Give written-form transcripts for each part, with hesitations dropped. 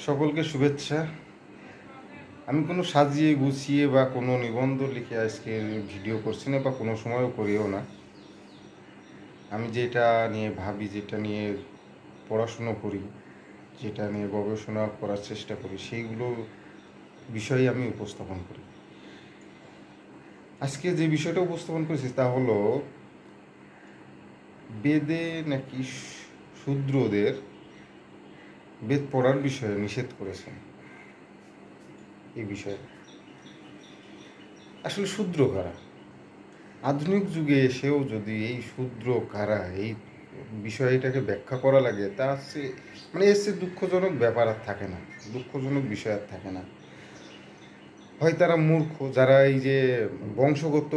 সকলকে শুভেচ্ছা। আমি কোনো সাজিয়ে গুছিয়ে বা কোনো নিবন্ধ লিখে আজকে ভিডিও করছি না, বা কোনো সময়ও করিও না। আমি যেটা নিয়ে ভাবি, যেটা নিয়ে পড়াশুনো করি, যেটা নিয়ে গবেষণা করার চেষ্টা করি, সেইগুলো বিষয়ে আমি উপস্থাপন করি। আজকে যে বিষয়টা উপস্থাপন করেছি তা হলো, বেদে নাকি শূদ্রদের বেদ পড়ার বিষয়ে নিষেধ করেছেন। এই বিষয়ে আসলে শূদ্র কারা? আধুনিক যুগে এসেও যদি এই শূদ্র কারা এই বিষয়টাকে ব্যাখ্যা করা লাগে, তা হচ্ছে মানে এর চেয়ে দুঃখজনক ব্যাপার আর থাকে না, দুঃখজনক বিষয় আর থাকে না। হয় তারা মূর্খ, যারা এই যে বংশগত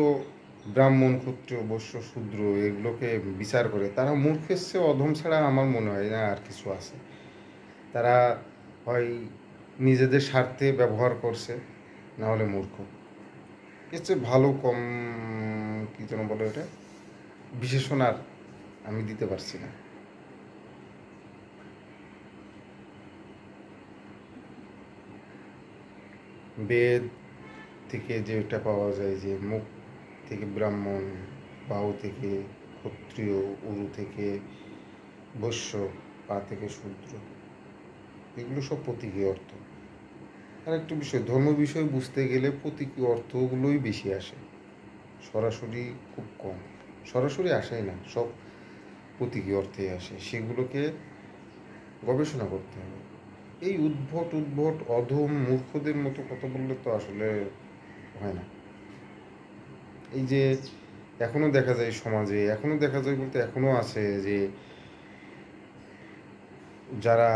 ব্রাহ্মণ, ক্ষত্রিয়, বৈশ্য, শূদ্র এগুলোকে বিচার করে, তারা মূর্খের চেয়ে অধম ছাড়া আমার মনে হয় না আর কিছু আছে। তারা হয় নিজেদের স্বার্থে ব্যবহার করছে, না হলে মূর্খ। এর চেয়ে ভালো কম কী যেন বলে ওটা, বিশেষণ আর আমি দিতে পারছি না। বেদ থেকে যেটা পাওয়া যায়, যে মুখ থেকে ব্রাহ্মণ, বাহু থেকে ক্ষত্রিয়, উরু থেকে বৈশ্য, পা থেকে শূদ্র, এগুলো সব প্রতীকী অর্থ। আর একটা বিষয়, ধর্ম বিষয় বুঝতে গেলে প্রতীকী অর্থগুলোই বেশি আসে, সরাসরি খুব কম। সরাসরি আসেই না, সব প্রতীকী অর্থেই আসে। সেগুলোকে গবেষণা করতে হবে। এই উদ্ভট উদ্ভট অধম মূর্খদের মতো কথা বললে তো আসলে হয় না। এই যে এখনো দেখা যায় সমাজে, এখনো দেখা যায় বলতে এখনো আছে, যে যারা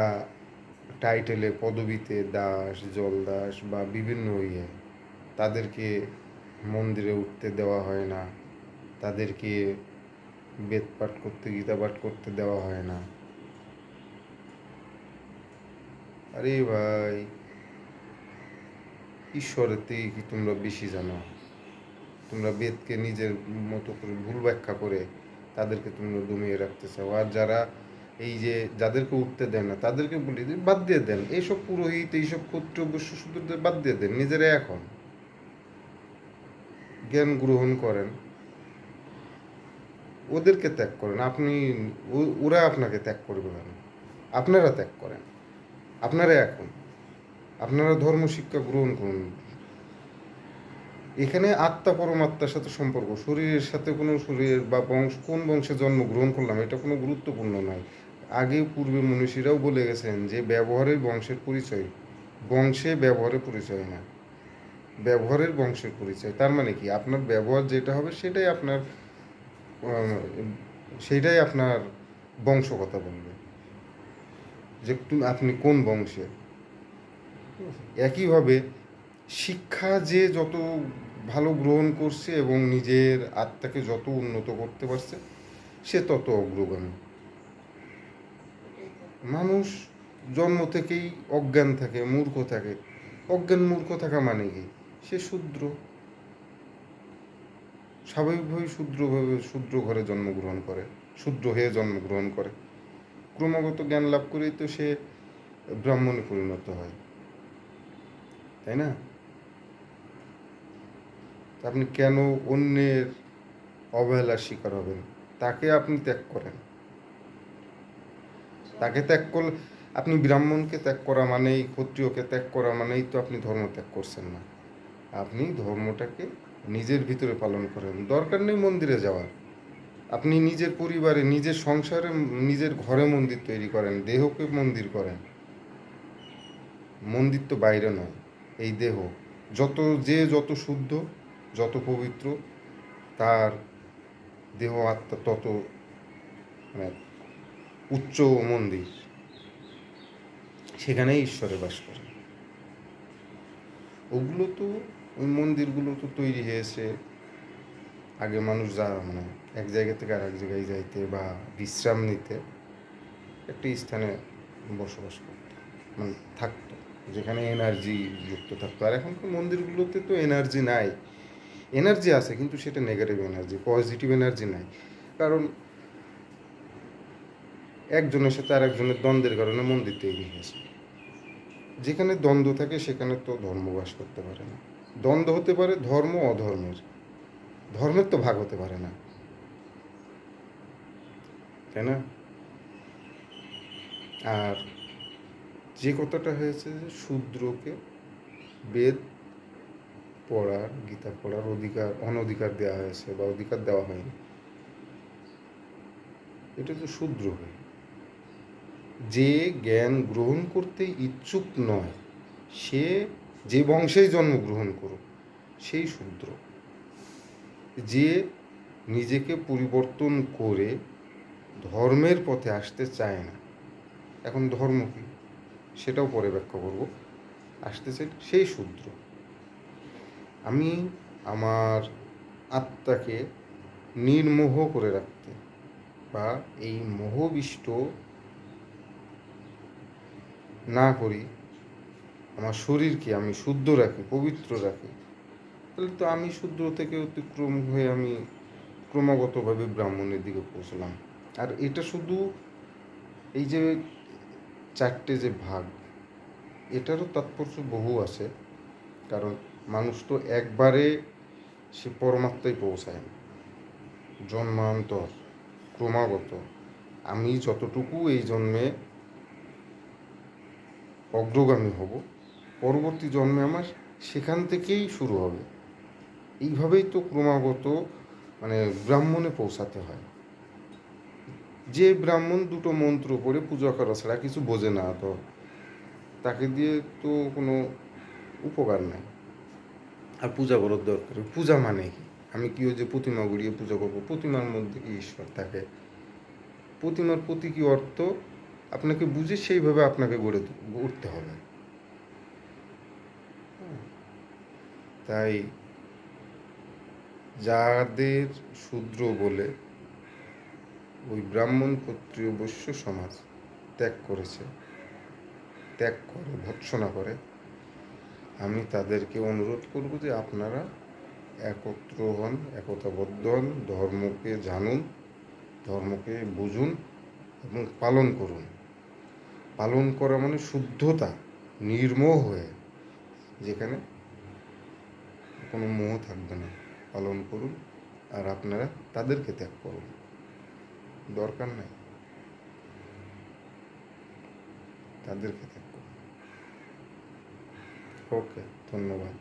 টাইটেলে, পদবিতে দাস, জলদাস বা বিভিন্ন তাদেরকে মন্দিরে উঠতে দেওয়া হয় না, তাদেরকে বেদ পাঠ করতে, গীতা পাঠ করতে দেওয়া হয় না। আরে ভাই, ঈশ্বরের থেকে কি তোমরা বেশি জানো? তোমরা বেদকে নিজের মতো করে ভুল ব্যাখ্যা করে তাদেরকে তোমরা দমিয়ে রাখতে চাও। আর যারা এই যে যাদেরকে উঠতে দেন না, তাদেরকে বলি যে বাদ দিয়ে দেন, এইসব পুরোহিত, এইসব ক্ষত্রিয়, বৈশ্য, শূদ্রদের বাদ দিয়ে দেন, নিজেরা এখন জ্ঞান গ্রহণ করেন, ওদেরকে ত্যাগ করেন। আপনি ওরা আপনাকে ত্যাগ করবে কেন? আপনারা ত্যাগ করেন, আপনারা এখন আপনারা ধর্ম শিক্ষা গ্রহণ করুন। এখানে আত্মা পরমাত্মার সাথে সম্পর্ক, শরীরের সাথে কোনো শরীর বা বংশ, কোন বংশে জন্মগ্রহণ করলাম, এটা কোনো গুরুত্বপূর্ণ নয়। আগে পূর্বে মনীষীরাও বলে গেছেন যে ব্যবহারের বংশের পরিচয়, বংশে ব্যবহারের পরিচয় না, ব্যবহারের বংশের পরিচয়। তার মানে কি, আপনার ব্যবহার যেটা হবে সেটাই আপনার সেইটাই আপনার বংশ কথা বলবে, যে আপনি কোন বংশে। একইভাবে শিক্ষা যে যত ভালো গ্রহণ করছে এবং নিজের আত্মাকে যত উন্নত করতে পারছে, সে তত অগ্রগামী। মানুষ জন্ম থেকেই অজ্ঞান থাকে, মূর্খ থাকে। অজ্ঞান মূর্খ থাকা মানে কি? সে শূদ্র, স্বাভাবিকভাবেই শূদ্র ঘরে জন্মগ্রহণ করে, শূদ্র হয়ে জন্মগ্রহণ করে। ক্রমাগত জ্ঞান লাভ করেই তো সে ব্রাহ্মণে পরিণত হয়, তাই না? আপনি কেন অন্যের অবহেলার শিকার হবেন? তাকে আপনি ত্যাগ করেন। তাকে ত্যাগ করলে, আপনি ব্রাহ্মণকে ত্যাগ করা মানেই, ক্ষত্রিয়কে ত্যাগ করা মানেই তো আপনি ধর্ম ত্যাগ করছেন না। আপনি ধর্মটাকে নিজের ভিতরে পালন করেন। দরকার নেই মন্দিরে যাওয়ার। আপনি নিজের পরিবারে, নিজের সংসারে, নিজের ঘরে মন্দির তৈরি করেন, দেহকে মন্দির করেন। মন্দির তো বাইরে নয়, এই দেহ। যত শুদ্ধ, যত পবিত্র, তার দেহ আত্মা তত মানে উচ্চ মন্দির, সেখানেই ঈশ্বরে বাস করে। ওগুলো তো, ওই মন্দিরগুলো তো তৈরি হয়েছে আগে মানুষ মানে এক জায়গা থেকে আর এক জায়গায় যাইতে বা বিশ্রাম নিতে একটি স্থানে বসবাস করতো, মানে থাকতো, যেখানে এনার্জি যুক্ত থাকতো। আর এখনকার মন্দিরগুলোতে তো এনার্জি নাই। এনার্জি আছে, কিন্তু সেটা নেগেটিভ এনার্জি, পজিটিভ এনার্জি নাই। কারণ একজনের সাথে আর একজনের দ্বন্দ্বের কারণে মন্দির তৈরি হয়েছে। যেখানে দ্বন্দ্ব থাকে সেখানে তো ধর্ম বাস করতে পারে না। দ্বন্দ্ব হতে পারে ধর্ম অধর্মের, ধর্মের তো ভাগ হতে পারে না, তাই না? আর যে কথাটা হয়েছে যে শূদ্রকে বেদ পড়ার, গীতা পড়ার অনধিকার দেওয়া হয়েছে বা অধিকার দেওয়া হয়নি, এটা তো শূদ্র হয়ে, যে জ্ঞান গ্রহণ করতে ইচ্ছুক নয়, সে যে বংশেই জন্মগ্রহণ করুক সেই শূদ্র। যে নিজেকে পরিবর্তন করে ধর্মের পথে আসতে চায় না, এখন ধর্ম কি সেটাও পরে ব্যাখ্যা করব, আসতে চাই সেই শূদ্র। আমি আমার আত্মাকে নির্মোহ করে রাখতে বা এই মোহবিষ্ট না করি, আমার শরীরকে আমি শুদ্ধ রাখি, পবিত্র রাখি, তাহলে তো আমি শূদ্র থেকে অতিক্রম হয়ে আমি ক্রমাগতভাবে ব্রাহ্মণের দিকে পৌঁছলাম। আর এটা শুধু এই যে চারটে যে ভাগ, এটারও তাৎপর্য বহু আছে, কারণ মানুষ তো একবারে সে পরমাত্মায় পৌঁছায় না, জন্মান্তর ক্রমাগত। আমি যতটুকু এই জন্মে অগ্রগামী হব, পরবর্তী জন্মে আমার সেখান থেকেই শুরু হবে। এইভাবেই তো ক্রমাগত মানে ব্রাহ্মণে পৌঁছাতে হয়। যে ব্রাহ্মণ দুটো মন্ত্র পড়ে পূজা করা ছাড়া কিছু বোঝে না, তো তাকে দিয়ে তো কোনো উপকার নাই। আর পূজা করার দরকার, পূজা মানে কি? আমি কি ওই যে প্রতিমা গড়িয়ে পূজা করবো? প্রতিমার মধ্যে কি ঈশ্বর থাকে? প্রতিমার প্রতি কি অর্থ আপনাকে বুঝে সেইভাবে আপনাকে গড়ে উঠতে হবে। তাই যাদের শূদ্র বলে ওই ব্রাহ্মণ ক্ষত্রিয় বৈশ্য সমাজ ত্যাগ করেছে, ত্যাগ করে ভৎসনা করে, আমি তাদেরকে অনুরোধ করব যে আপনারা একত্র হন, একতাবদ্ধ হন, ধর্মকে জানুন, ধর্মকে বুঝুন এবং পালন করুন। পালন করা মানে শুদ্ধতা, নির্মোহ হয়ে, যেখানে কোনো মোহ থাকবে না, পালন করুন। আর আপনারা তাদেরকে ত্যাগ করুন, দরকার নাই, তাদেরকে ত্যাগ করুন। ওকে, ধন্যবাদ।